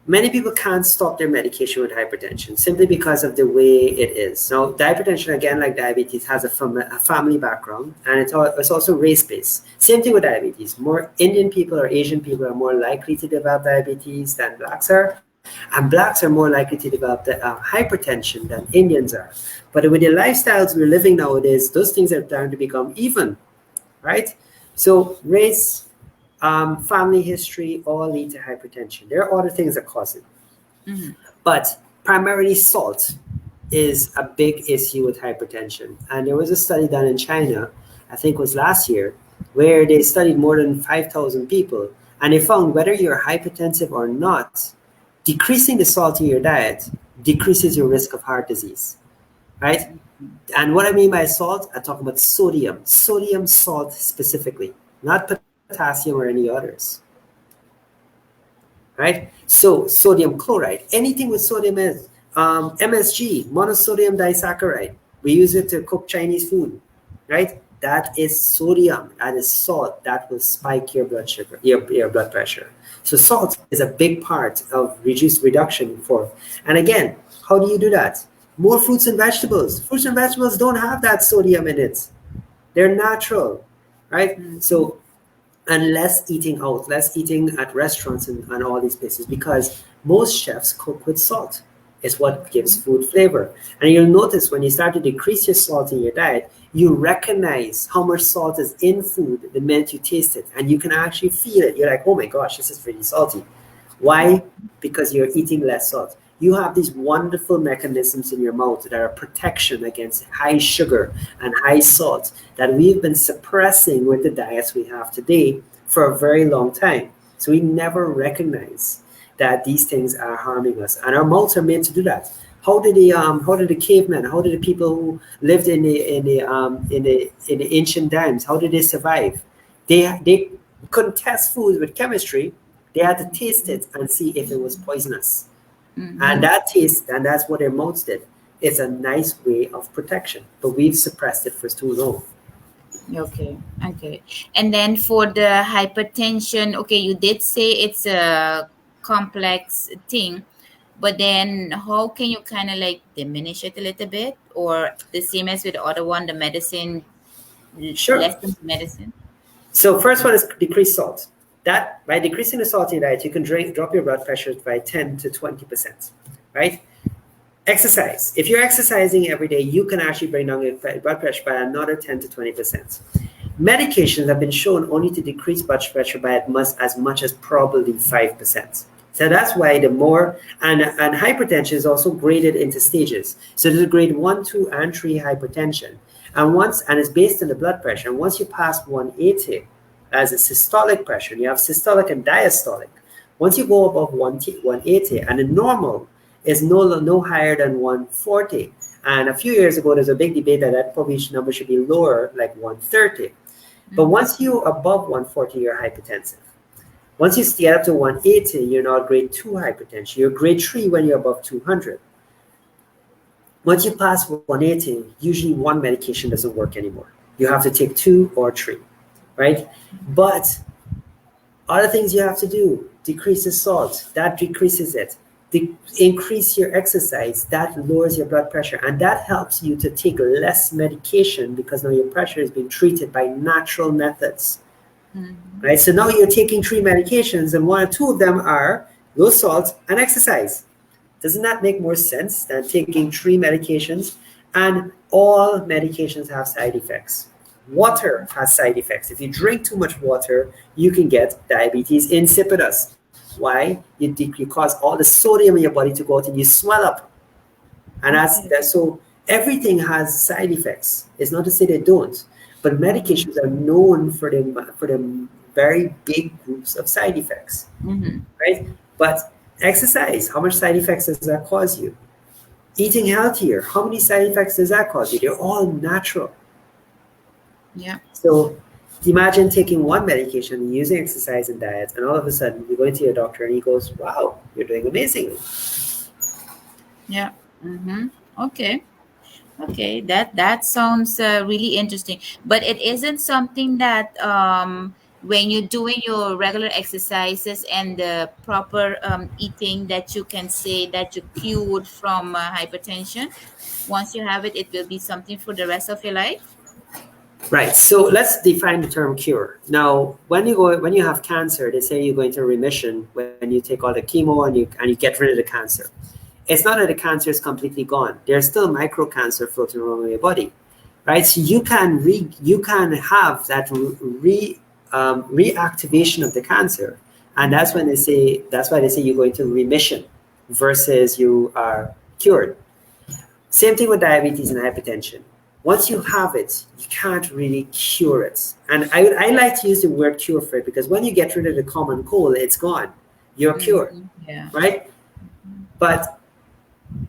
Many people can't stop their medication with hypertension simply because of the way it is. So, hypertension, again, like diabetes, has a family background, and it's also race based. Same thing with diabetes. More Indian people or Asian people are more likely to develop diabetes than blacks are, and blacks are more likely to develop hypertension than Indians are. But with the lifestyles we're living nowadays, those things are starting to become even, right? So race, family history all lead to hypertension. There are other things that cause it, Mhm. but primarily salt is a big issue with hypertension. And there was a study done in China, I think it was last year, where they studied more than 5,000 people, and they found whether you're hypertensive or not, decreasing the salt in your diet decreases your risk of heart disease, right? And what I mean by salt, I'm talking about sodium salt specifically, not potassium or any others, right? So sodium chloride, anything with sodium is MSG, monosodium disaccharide. We use it to cook Chinese food, right? That is sodium, that is salt that will spike your blood sugar, your blood pressure. So salt is a big part of reduction for. And again, how do you do that? More fruits and vegetables. Fruits and vegetables don't have that sodium in it. They're natural, right? Mhm. So, and less eating out, less eating at restaurants and all these places, because most chefs cook with salt. It's what gives food flavor. And you'll notice when you start to decrease your salt in your diet, you recognize how much salt is in food the minute you taste it. And you can actually feel it. You're like, oh my gosh, this is pretty salty. Why? Because you're eating less salt. You have these wonderful mechanisms in your mouth that are a protection against high sugar and high salt that we've been suppressing with the diets we have today for a very long time. So we never recognize that these things are harming us, and our mouths are made to do that. How did the cavemen, how did the people who lived in the ancient times, how did they survive? They couldn't test foods with chemistry. They had to taste it and see if it was poisonous. And Mm-hmm. that taste, and that's what their mouths did. It's a nice way of protection, but we've suppressed it for too long. Okay, okay. And then for the hypertension, okay, you did say it's a complex thing, but then how can you kind of like diminish it a little bit, or the same as with the other one, the medicine, Sure. lessen the medicine? So first one is decrease salt. That by decreasing the salt in your diet, you can drop your blood pressure by 10 to 20%. Right? Exercise. If you're exercising every day, you can actually bring down your blood pressure by another 10 to 20%. Medications have been shown only to decrease blood pressure by as much as probably 5%. So that's why the more, and hypertension is also graded into stages. So there's a grade 1, 2, and 3 hypertension. And it's based on the blood pressure. And once you pass 180 as a systolic pressure, you have systolic and diastolic. Once you go above 180, and the normal is no higher than 140. And a few years ago, there's a big debate that probably number should be lower, like 130. But Mm-hmm. once you above 140, you're hypertensive. Once you get up to 180, you're now grade 2 hypertension. You're grade 3 when you're above 200. Once you pass 180, usually one medication doesn't work anymore. You have to take 2 or 3, right? But other things you have to do: decrease the salt, that decreases it. Increase your exercise, that lowers your blood pressure, and that helps you to take less medication because now your pressure is being treated by natural methods. Mm-hmm. Right? So now you're taking 3 medications, and 1 or 2 of them are low salt and exercise. Doesn't that make more sense than taking 3 medications? And all medications have side effects. Water has side effects. If you drink too much water, you can get diabetes insipidus. Why? You cause all the sodium in your body to go out and you swell up. And Okay. so everything has side effects. It's not to say they don't, but Mm-hmm. medications are known for them very big groups of side effects, Mm-hmm. right? But exercise, how much side effects does that cause you? Eating healthier, how many side effects does that cause you? They're all natural. Yeah. So imagine taking one medication, using exercise and diet, and all of a sudden you go into your doctor and he goes, "Wow, you're doing amazingly." Yeah. Mm-hmm. Okay. Okay, that sounds really interesting. But it isn't something that when you're doing your regular exercises and the proper eating that you can say that you're cured from hypertension. Once you have it, it will be something for the rest of your life. Right. So let's define the term cure. Now, when you have cancer, they say you go into remission when you take all the chemo and you get rid of the cancer. It's not that the cancer is completely gone. There's still micro cancer floating around in your body, right? So you can have that reactivation of the cancer, and Mm-hmm. that's why they say you go into remission versus you are cured. Same thing with diabetes and hypertension. Once you have it, you can't really cure it. And I like to use the word cure for it because when you get rid of the common cold, it's gone. You're cured, Mm-hmm. Yeah. right? But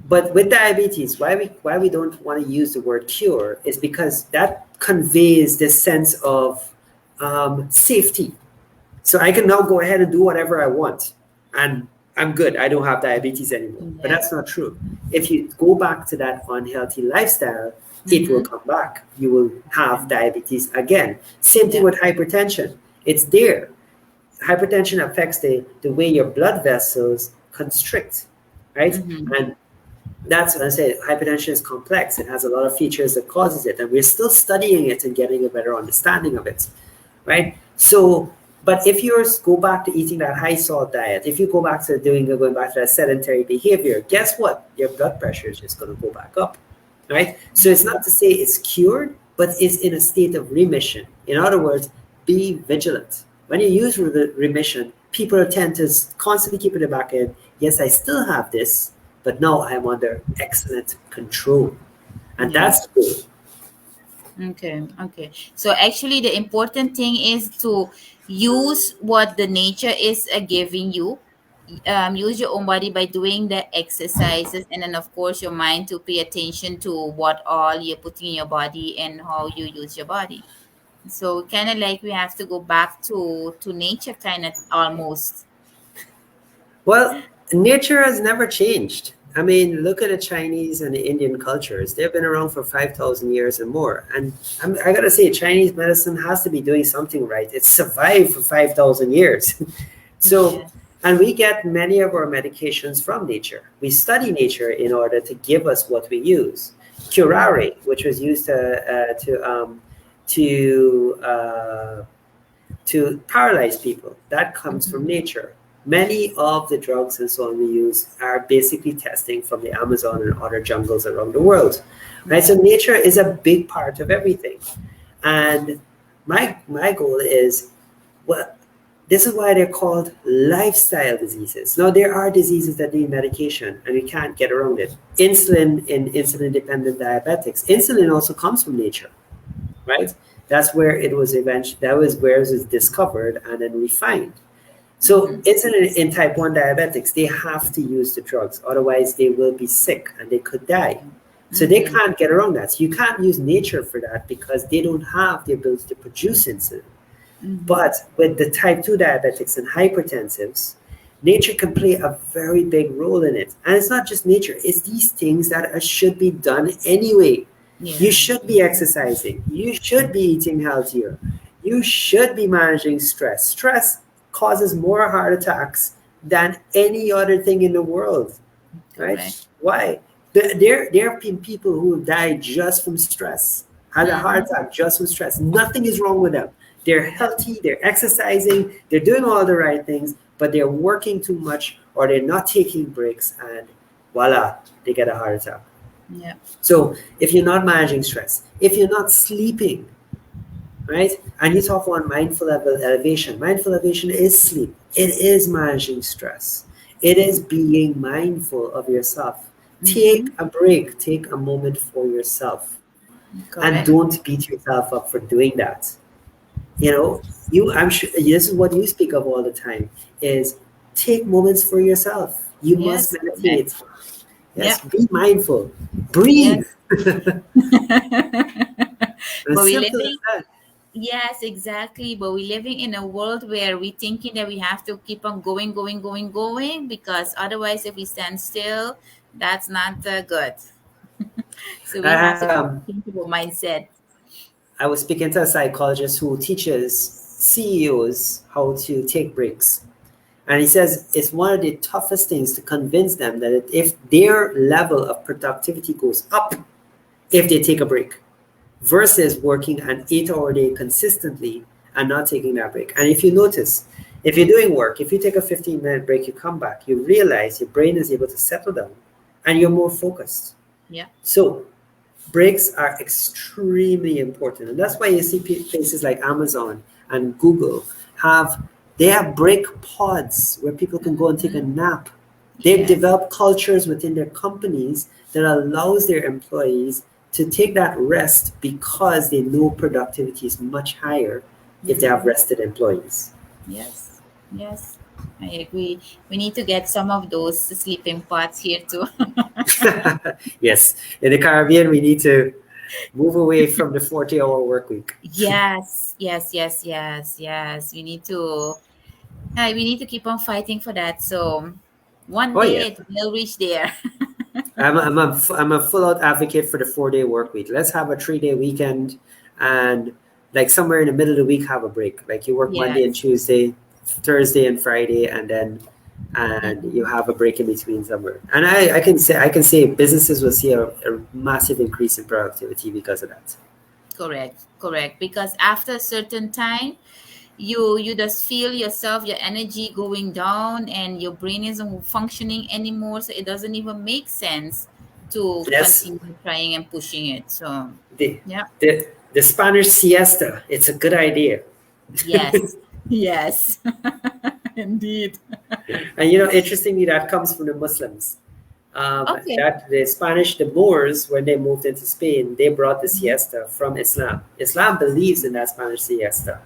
but with diabetes, why we don't want to use the word cure is because that conveys this sense of safety. So I can now go ahead and do whatever I want, and I'm good. I don't have diabetes anymore. But Yeah. that's not true. If you go back to that unhealthy lifestyle, it will Mm-hmm. come back. You will Yeah. have diabetes again. Same thing Yeah. with hypertension. It's there. Hypertension affects the way your blood vessels constrict, right? Mm-hmm. And that's what I say. Hypertension is complex. It has a lot of features that causes it, and we're still studying it and getting a better understanding of it, right? So, but if you go back to eating that high salt diet, if you go back to going back to that sedentary behavior, guess what? Your blood pressure is just going to go back up, right? So it's not to say it's cured, but it's in a state of remission. In other words, be vigilant. When you use remission, people tend to constantly keep in the back end, yes, I still have this, but now I'm under excellent control. And Yeah. that's good. Okay. Okay. So actually, the important thing is to use what the nature is giving you. Use your own body by doing the exercises, and then of course your mind to pay attention to what all you're putting in your body and how you use your body. So kind of like we have to go back to nature, kind of almost. Well, nature has never changed. I mean, look at the Chinese and the Indian cultures. They've been around for 5,000 years and more. And I gotta say, Chinese medicine has to be doing something right. It's survived for 5,000 years. So, Yeah. and we get many of our medications from nature. We study nature in order to give us what we use. Mhm. Curare, which was used to paralyze people. That comes from Mhm. nature. Many of the drugs and so on we use are basically testing from the Amazon and other jungles around the world. Right? So Yeah. nature is a big part of everything. And my goal is, well, this is why they're called lifestyle diseases. Now there are diseases that need medication and we can't get around it. Insulin in insulin dependent diabetics. Insulin also comes from nature, right? That's where it was eventually, that was where it was discovered and then refined. So Mhm. insulin in type 1 diabetics, they have to use the drugs, otherwise they will be sick and they could die. So they Mhm. can't get around that. So you can't use nature for that because they don't have the ability to produce insulin. Mhm. But with the type 2 diabetics and hypertensives, nature can play a very big role in it. And it's not just nature, it's these things that should be done anyway. You Yeah. should be exercising, you should be eating healthier, you should be managing stress. Stress causes more heart attacks than any other thing in the world, right? Correct. Why? There have been people who have died just from stress, had a heart Mhm. attack just from stress. Nothing is wrong with them. They're Yeah. healthy, they're exercising, they're doing all the right things, but they're working too much or they're not taking breaks, and voila, they get a heart attack. Yeah. So if you're not managing stress, if you're not sleeping, right? And you talk about mindful elevation. Mindful elevation is sleep. It is managing stress. It is being mindful of yourself. Take Mhm. a break. Take a moment for yourself, and Correct. don't beat yourself up for doing that. You know, you. I'm sure this is what you speak of all the time. Is take moments for yourself. You must Yes. Correct. meditate. Yeah. Yes, be mindful. Breathe. Yes. As But we simple as living. that. Yes, exactly. But we're living in a world where we thinking that we have to keep on going, going, going, going, because otherwise, if we stand still, that's not good. So we I have had to change our mindset. I was speaking to a psychologist who teaches CEOs how to take breaks. And he says it's one of the toughest things to convince them that if their level of productivity goes up if they take a break versus working an 8 hour day consistently and not taking that break. And if you notice, if you're doing work, if you take a 15-minute break, you come back, you realize your brain is able to settle down and you're more focused. Yeah. So breaks are extremely important, and that's why you see places like Amazon and Google have they have break pods where people can go and take a Mhm. nap. They've Yes. developed cultures within their companies that allows their employees to take that rest because they know productivity is much higher if they have Mhm. rested employees. Yes. Yes. I agree. We need to get some of those sleeping pots here too. Yes, in the Caribbean, we need to move away from the 40-hour work week. Yes. Yes. Yes. Yes. Yes. We need to keep on fighting for that. So one Oh, yeah. day it will reach there. I'm a full out advocate for the 4 day work week. Let's have a 3 day weekend and like somewhere in the middle of the week have a break. Like you work Monday and Yes. Tuesday, Thursday and Friday, and then and you Mhm. have a break in between somewhere. And I can say businesses will see a massive increase in productivity because of that. Correct. Correct. Because after a certain time, you just feel yourself, your energy going down, and your brain isn't functioning anymore. So it doesn't even make sense to Yes, continue trying and pushing it. So the yeah. the Spanish siesta. It's a good idea. Yes. Yes. Indeed. And interestingly, that comes from the Muslims. Okay. That the Spanish, the Moors, when they moved into Spain, they brought the Mhm. siesta from Islam. Islam believes in that Spanish siesta.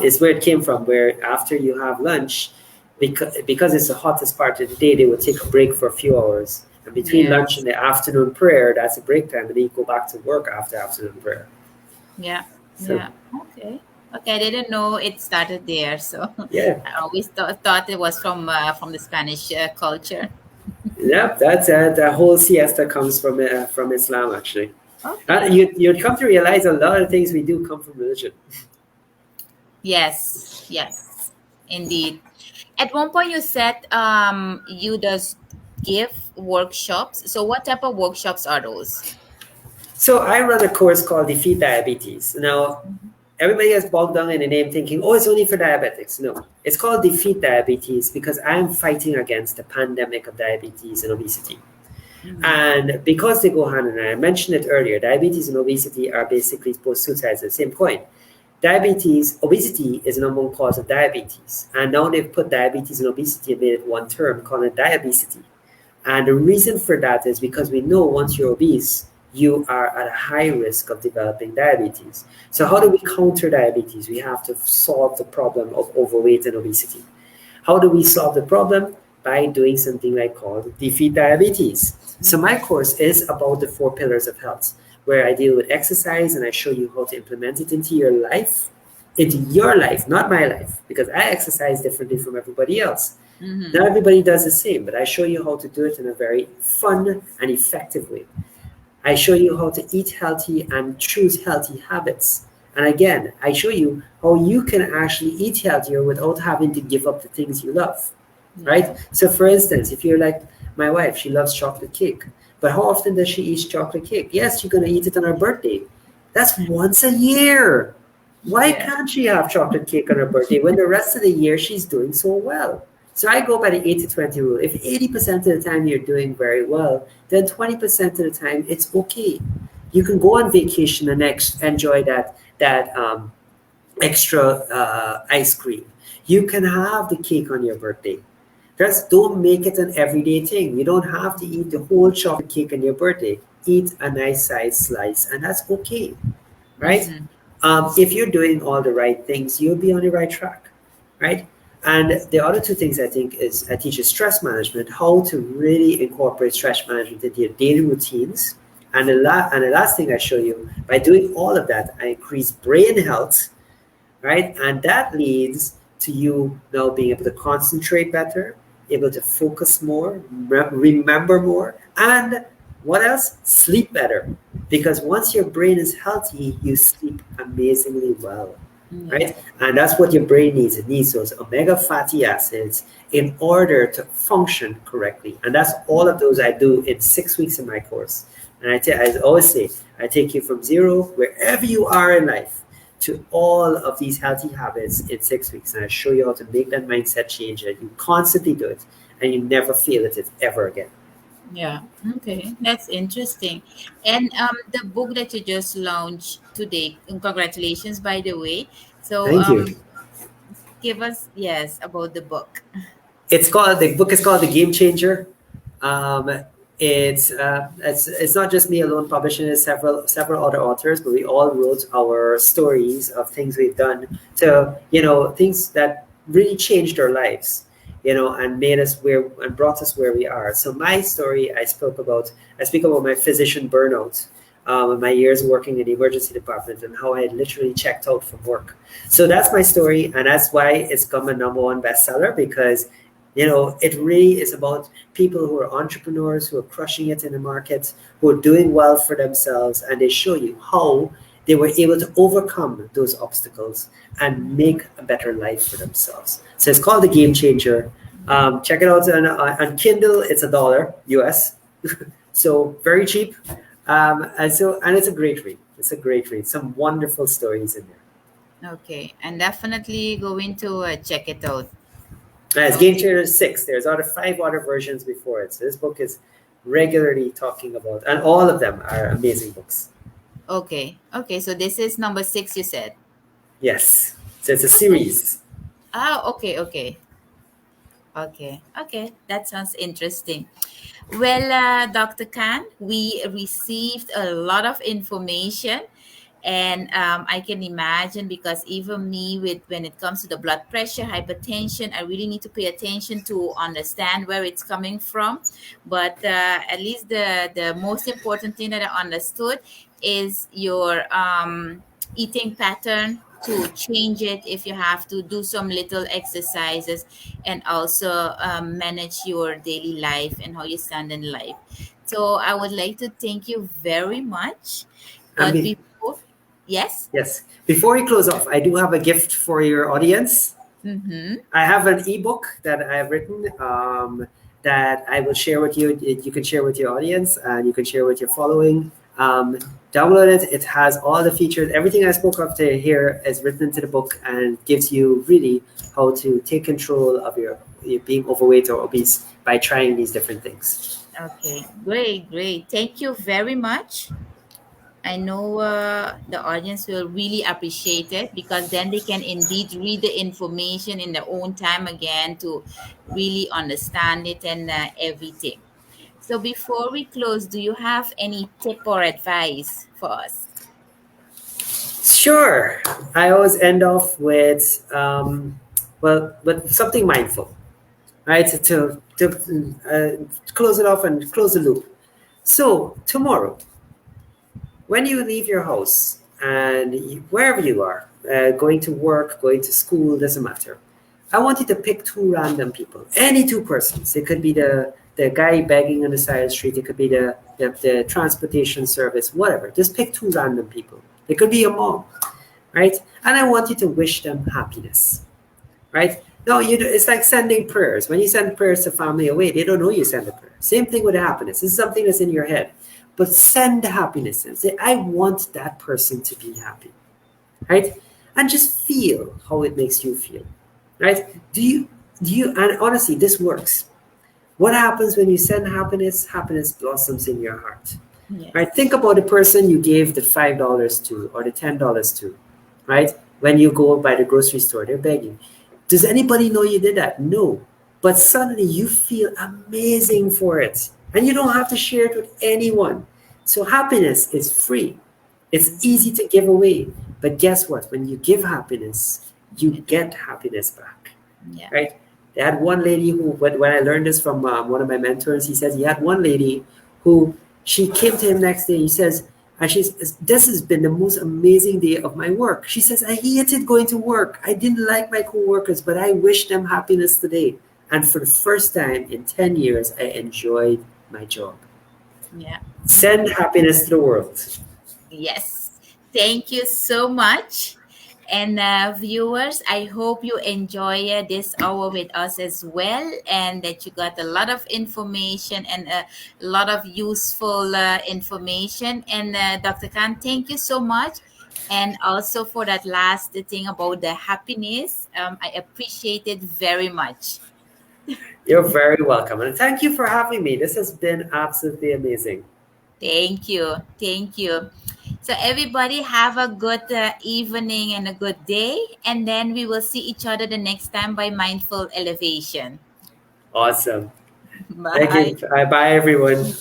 It's where it came from, where after you have lunch, because it's the hottest part of the day, they would take a break for a few hours. And between lunch Yes. and the afternoon prayer, that's a break time, and then you go back to work after afternoon prayer. Yeah. So, Yeah. Okay. Okay. I didn't know it started there, so yeah, I always thought it was from the Spanish culture. yeah, that whole siesta comes from Islam, actually. Okay. You'd come to realize a lot of things we do come from religion. Yes. Yes. Indeed. At one point, you said you does give workshops. So, what type of workshops are those? So I run a course called Defeat Diabetes. Now, Mhm. everybody gets bogged down in the name thinking, oh, it's only for diabetics. No, it's called Defeat Diabetes because I'm fighting against the pandemic of diabetes and obesity. Mhm. And because they go hand in hand, I mentioned it earlier, diabetes and obesity are basically both two sides of the same coin. Obesity is the number one cause of diabetes. And now they've put diabetes and obesity and made it one term, calling it diabesity. And the reason for that is because we know once you're obese, you are at a high risk of developing diabetes. So, how do Mhm. we counter diabetes? We have to solve the problem of overweight and obesity. How do we solve the problem? By doing something like called Defeat Diabetes. So, my Mhm. course is about the four pillars of health, where I deal with exercise and I show you how to implement it into your life, not my life, because I exercise differently from everybody else. Not Mhm. everybody does the same, but I show you how to do it in a very fun and effective way. I show you how to eat healthy and choose healthy habits. And again, I show you how you can actually eat healthier without having to give up the things you love, Yeah. right? So, for instance, if you're like my wife, she loves chocolate cake. But how often does she eat chocolate cake? Yes, she's going to eat it on her birthday. That's once a year. Why Yeah. can't she have chocolate cake on her birthday when the rest of the year she's doing so well? So I go by the 80-20 rule. If 80% of the time you're doing very well, then 20% of the time it's okay. You can go on vacation and enjoy that extra ice cream. You can have the cake on your birthday. Just don't make it an everyday thing. You don't have to eat the whole chocolate cake on your birthday. Eat a nice size slice, and that's okay, right? Mhm. If you're doing all the right things, you'll be on the right track, right? And the other two things I think is I teach you stress management, how to really incorporate stress management into your daily routines. And the last thing I show you, by doing all of that, I increase brain health, right? And that leads to you now being able to concentrate better, able to focus more, remember more, and what else? Sleep better. Because once your brain is healthy, you sleep amazingly well, Yeah. right? And that's what your brain needs. It needs those omega fatty acids in order to function correctly. And that's all of those I do in 6 weeks in my course. And I always say, I take you from zero, wherever you are in life, to all of these healthy habits in 6 weeks. And I show you how to make that mindset change. And you constantly do it, and you never feel it ever again. Yeah. Okay. That's interesting. And the book that you just launched today, and congratulations, by the way. So Thank you. give us, yes, about the book. The book is called The Game Changer. Um, it's not just me alone publishing it. Several other authors, but we all wrote our stories of things we've done to things that really changed our lives, and made us where and brought us where we are. So my story, I speak about my physician burnout. My years working in the emergency department and how I literally checked out from work. So that's my story, and that's why it's become a number one bestseller because it really is about people who are entrepreneurs, who are crushing it in the market, who are doing well for themselves, and they show you how they were able to overcome those obstacles and make a better life for themselves. So it's called The Game Changer. Check it out on Kindle. It's $1 US, so very cheap. And it's a great read. It's a great read. Some wonderful stories in there. Okay. And definitely going to check it out. It's Game Okay. Changer 6. There's other 5 other versions before it. So this book is regularly talking about, and all of them are amazing books. Okay. Okay. So this is number 6, you said. Yes. So it's a Okay. series. Ah, okay. Okay. Okay, okay, that sounds interesting. Well, Dr. Khan, we received a lot of information, and I can imagine, because even me, with when it comes to the blood pressure, hypertension, I really need to pay attention to understand where it's coming from. But at least the most important thing that I understood is your eating pattern, to change it if you have to, do some little exercises, and also manage your daily life and how you stand in life. So I would like to thank you very much. And But before, yes. yes, before we close off, I do have a gift for your audience. Mm-hmm. I have an ebook that I have written that I will share with you. You can share with your audience and you can share with your following. Download it. It has all the features. Everything I spoke of to here is written into the book and gives you really how to take control of your being overweight or obese by trying these different things. Okay, great, great. Thank you very much. I know the audience will really appreciate it, because then they can indeed read the information in their own time again to really understand it and everything. So before we close, do you have any tip or advice for us? Sure. I always end off with with something mindful, right? To close it off and close the loop. So tomorrow, when you leave your house and wherever you are, going to work, going to school, doesn't matter. I want you to pick two random people, any two persons. It could be the guy begging on the side of the street. It could be the transportation service, whatever. Just pick two random people. It could be your mom, right? And I want you to wish them happiness, right? No, it's like sending prayers. When you send prayers to family away, they don't know you send a prayer. Same thing with happiness. It's something that's in your head. But send the happiness and say, I want that person to be happy, right? And just feel how it makes you feel, right? And honestly, this works. What happens when you send happiness? Happiness blossoms in your heart. Right? Yes. Think about the person you gave the $5 to or the $10 to, right? When you go by the grocery store, they're begging. Does anybody know you did that? No. But suddenly you feel amazing for it. And you don't have to share it with anyone. So happiness is free. It's Mhm. easy to give away. But guess what? When you give happiness, you Yes. get happiness back, Yeah. right? They had one lady who, when I learned this from one of my mentors, he says he had one lady who she came to him next day. He says, and she's, this has been the most amazing day of my work. She says, I hated going to work. I didn't like my coworkers, but I wish them happiness today. And for the first time in 10 years, I enjoyed my job. Yeah. Send happiness to the world. Yes. Thank you so much. And viewers, I hope you enjoy this hour with us as well, and that you got a lot of information and a lot of useful information. And Dr. Khan, thank you so much. And also for that last thing about the happiness, I appreciate it very much. You're very welcome. And thank you for having me. This has been absolutely amazing. Thank you. Thank you. So, everybody, have a good evening and a good day. And then we will see each other the next time by Mindful Elevation. Awesome. Thank Bye. you. Bye, everyone.